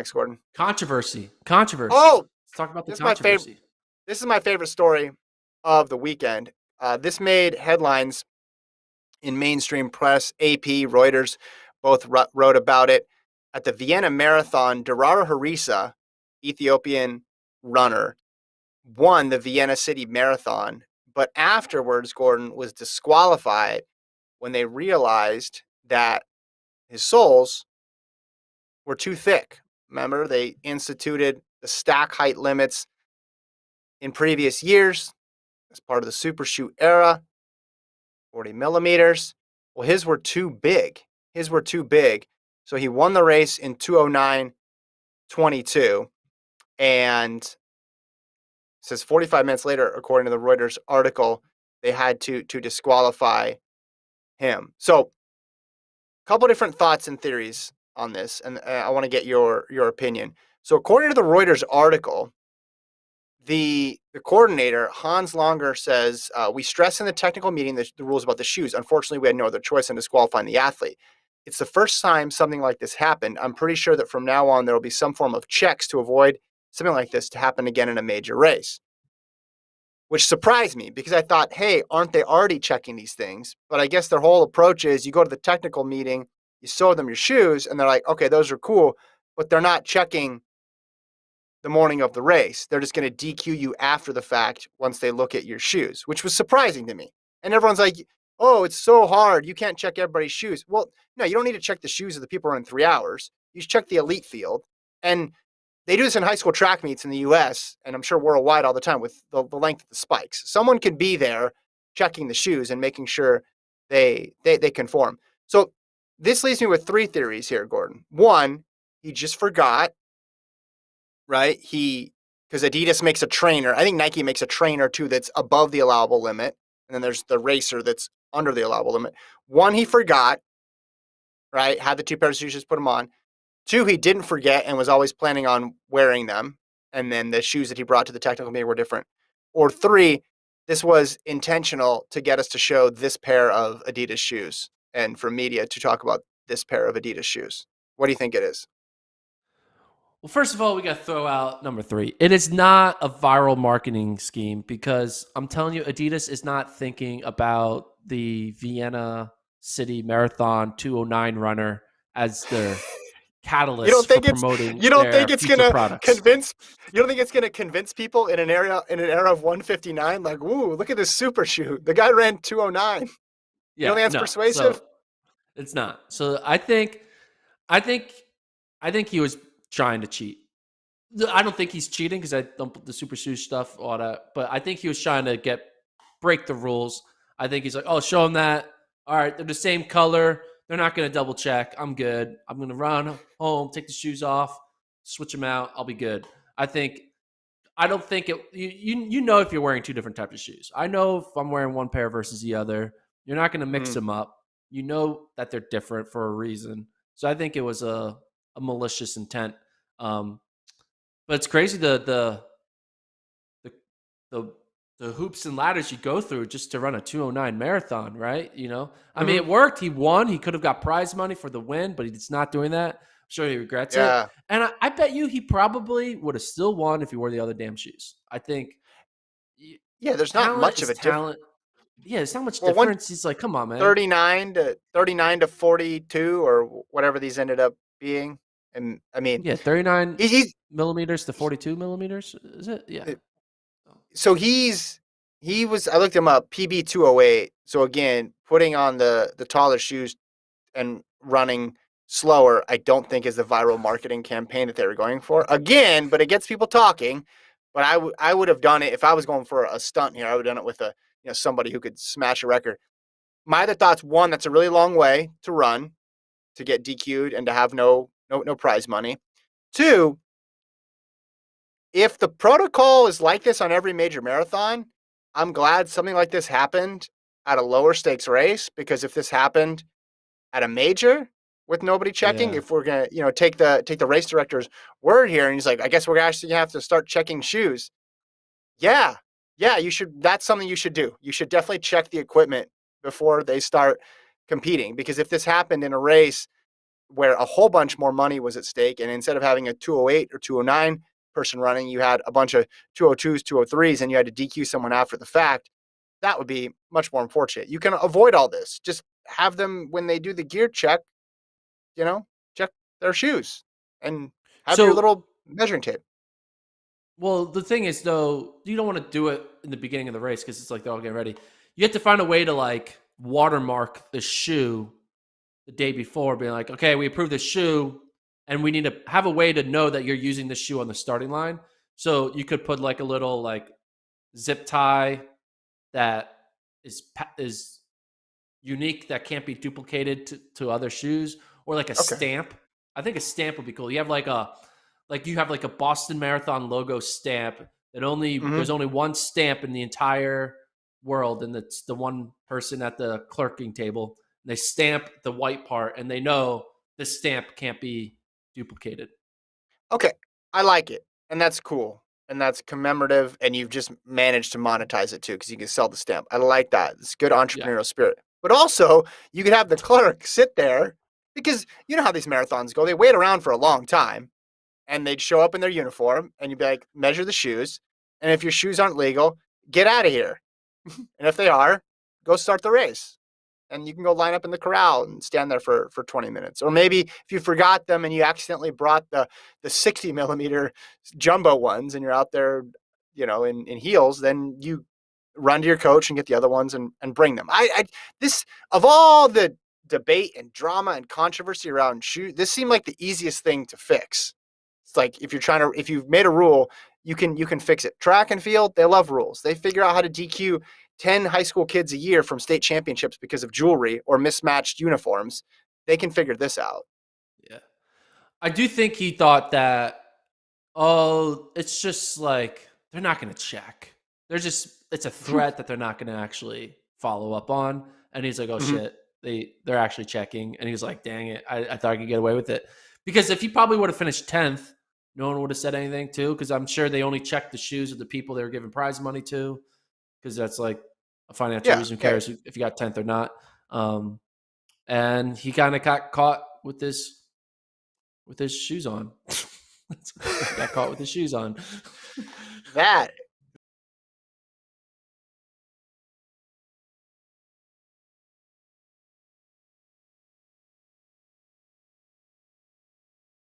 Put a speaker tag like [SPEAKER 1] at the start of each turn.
[SPEAKER 1] Thanks, Gordon.
[SPEAKER 2] Controversy.
[SPEAKER 1] Oh,
[SPEAKER 2] Let's talk about the
[SPEAKER 1] this is my favorite.
[SPEAKER 2] controversy.
[SPEAKER 1] This is my favorite story of the weekend. This made headlines in mainstream press. AP, Reuters, both wrote about it. At the Vienna Marathon, Derara Hurisa, Ethiopian runner, won the Vienna City Marathon, but afterwards, Gordon was disqualified when they realized that his soles were too thick. Remember, they instituted the stack height limits in previous years as part of the super shoe era, 40 millimeters. Well, his were too big. So he won the race in 209.22. And says 45 minutes later, according to the Reuters article, they had to disqualify him. So, a couple different thoughts and theories on this, and I want to get your opinion. So, according to the Reuters article, the coordinator, Hans Longer, says, we stress in the technical meeting the rules about the shoes. Unfortunately, we had no other choice in disqualifying the athlete. It's the first time something like this happened. I'm pretty sure that from now on, there will be some form of checks to avoid something like this to happen again in a major race, which surprised me because I thought, hey, aren't they already checking these things? But I guess their whole approach is you go to the technical meeting, you show them your shoes, and they're like, okay, those are cool, but they're not checking the morning of the race. They're just going to DQ you after the fact once they look at your shoes, which was surprising to me. And everyone's like, oh, it's so hard. You can't check everybody's shoes. Well, no, you don't need to check the shoes of the people running 3 hours. You check the elite field. And they do this in high school track meets in the US, and I'm sure worldwide all the time with the length of the spikes. Someone could be there checking the shoes and making sure they conform. So this leaves me with 3 theories here, Gordon. One, he just forgot, right? Because Adidas makes a trainer. I think Nike makes a trainer too that's above the allowable limit. And then there's the racer that's under the allowable limit. One, he forgot, right? Had the 2 pairs of shoes, just put them on. 2, he didn't forget and was always planning on wearing them. And then the shoes that he brought to the technical meeting were different. Or 3, this was intentional to get us to show this pair of Adidas shoes and for media to talk about this pair of Adidas shoes. What do you think it is?
[SPEAKER 2] Well, first of all, we got to throw out number 3. It is not a viral marketing scheme because I'm telling you, Adidas is not thinking about the Vienna City Marathon 209 runner as their
[SPEAKER 1] You don't
[SPEAKER 2] catalyst for
[SPEAKER 1] think it's
[SPEAKER 2] promoting
[SPEAKER 1] you don't
[SPEAKER 2] their
[SPEAKER 1] think it's
[SPEAKER 2] future
[SPEAKER 1] gonna
[SPEAKER 2] products.
[SPEAKER 1] convince you don't think it's gonna convince people in an era of 159 like, ooh, look at this super shoe. The guy ran 209. You don't
[SPEAKER 2] Yeah,
[SPEAKER 1] think that's
[SPEAKER 2] no.
[SPEAKER 1] persuasive?
[SPEAKER 2] So it's not. So I think, he was trying to cheat. I don't think he's cheating because I don't put the super shoes stuff, all that. But I think he was trying to break the rules. I think he's like, oh, show them that. All right, they're the same color. They're not going to double check. I'm good. I'm going to run home, take the shoes off, switch them out. I'll be good. I don't think it. You know if you're wearing 2 different types of shoes. I know if I'm wearing one pair versus the other. You're not going to mix
[SPEAKER 1] Mm.
[SPEAKER 2] them up. You know that they're different for a reason. So I think it was a malicious intent. But it's crazy the the the hoops and ladders you go through just to run a 209 marathon, right? I mean,
[SPEAKER 1] Mm-hmm.
[SPEAKER 2] it worked. He won. He could have got prize money for the win, but he's not doing that. I'm sure he regrets it.
[SPEAKER 1] Yeah.
[SPEAKER 2] And I bet you he probably would have still won if he wore the other damn shoes. I think
[SPEAKER 1] Yeah, there's not
[SPEAKER 2] talent
[SPEAKER 1] much of
[SPEAKER 2] is
[SPEAKER 1] a difference.
[SPEAKER 2] talent. Yeah, there's not much
[SPEAKER 1] Well, one
[SPEAKER 2] difference. He's like, come on, man.
[SPEAKER 1] 39 to 42 or whatever these ended up being. And I mean,
[SPEAKER 2] Yeah, 39
[SPEAKER 1] he's
[SPEAKER 2] millimeters to 42 millimeters. Is it? Yeah.
[SPEAKER 1] so he was I looked him up, PB 208. So again, putting on the taller shoes and running slower, I don't think is the viral marketing campaign that they were going for. Again, but it gets people talking. But I would have done it if I was going for a stunt here. I would have done it with somebody who could smash a record. My other thoughts: one, that's a really long way to run to get DQ'd and to have no prize money. 2, if the protocol is like this on every major marathon, I'm glad something like this happened at a lower stakes race, because if this happened at a major with nobody checking,
[SPEAKER 2] Yeah.
[SPEAKER 1] if we're gonna, take the race director's word here, and he's like, I guess we're actually gonna have to start checking shoes. Yeah, yeah, you should. That's something you should do. You should definitely check the equipment before they start competing, because if this happened in a race where a whole bunch more money was at stake. And instead of having a 208 or 209 person running, you had a bunch of 202s, 203s, and you had to DQ someone after the fact. That would be much more unfortunate. You can avoid all this. Just have them, when they do the gear check, check their shoes and have your
[SPEAKER 2] So,
[SPEAKER 1] little measuring tape.
[SPEAKER 2] well, the thing is, though, you don't want to do it in the beginning of the race because it's like they're all getting ready. You have to find a way to like watermark the shoe the day before, being like, okay, we approved the shoe, and we need to have a way to know that you're using the shoe on the starting line. So you could put like a little like zip tie that is unique, that can't be duplicated to other shoes, or like a
[SPEAKER 1] Okay.
[SPEAKER 2] stamp. I think a stamp would be cool. You have like a Boston Marathon logo stamp that only
[SPEAKER 1] Mm-hmm.
[SPEAKER 2] there's only one stamp in the entire world, and it's the one person at the clerking table. And they stamp the white part, and they know this stamp can't be duplicated.
[SPEAKER 1] Okay. I like it. And that's cool. And that's commemorative. And you've just managed to monetize it too, because you can sell the stamp. I like that. It's good
[SPEAKER 2] Yeah,
[SPEAKER 1] entrepreneurial spirit. But also, you could have the clerk sit there because you know how these marathons go. They wait around for a long time and they'd show up in their uniform and you'd be like, measure the shoes. And if your shoes aren't legal, get out of here. And if they are, go start the race. And you can go line up in the corral and stand there for 20 minutes. Or maybe if you forgot them and you accidentally brought the 60 millimeter jumbo ones and you're out there, in heels, then you run to your coach and get the other ones and bring them. This, of all the debate and drama and controversy around shoes, this seemed like the easiest thing to fix. It's like if you've made a rule, you can fix it. Track and field, they love rules. They figure out how to DQ 10 high school kids a year from state championships because of jewelry or mismatched uniforms. They can figure this out.
[SPEAKER 2] yeah. I do think he thought that, oh, it's just like they're not going to check. It's a threat that they're not going to actually follow up on. And he's like, oh
[SPEAKER 1] Mhm.
[SPEAKER 2] shit, they're actually checking. And he's like, dang it, I thought I could get away with it. Because if he probably would have finished 10th, no one would have said anything too. Because I'm sure they only checked the shoes of the people they were giving prize money to. Because that's like a financial
[SPEAKER 1] Yeah,
[SPEAKER 2] reason. Who
[SPEAKER 1] yeah.
[SPEAKER 2] cares if you got 10th or not? And he kind of got caught with his shoes on. He got caught with his shoes on.
[SPEAKER 1] That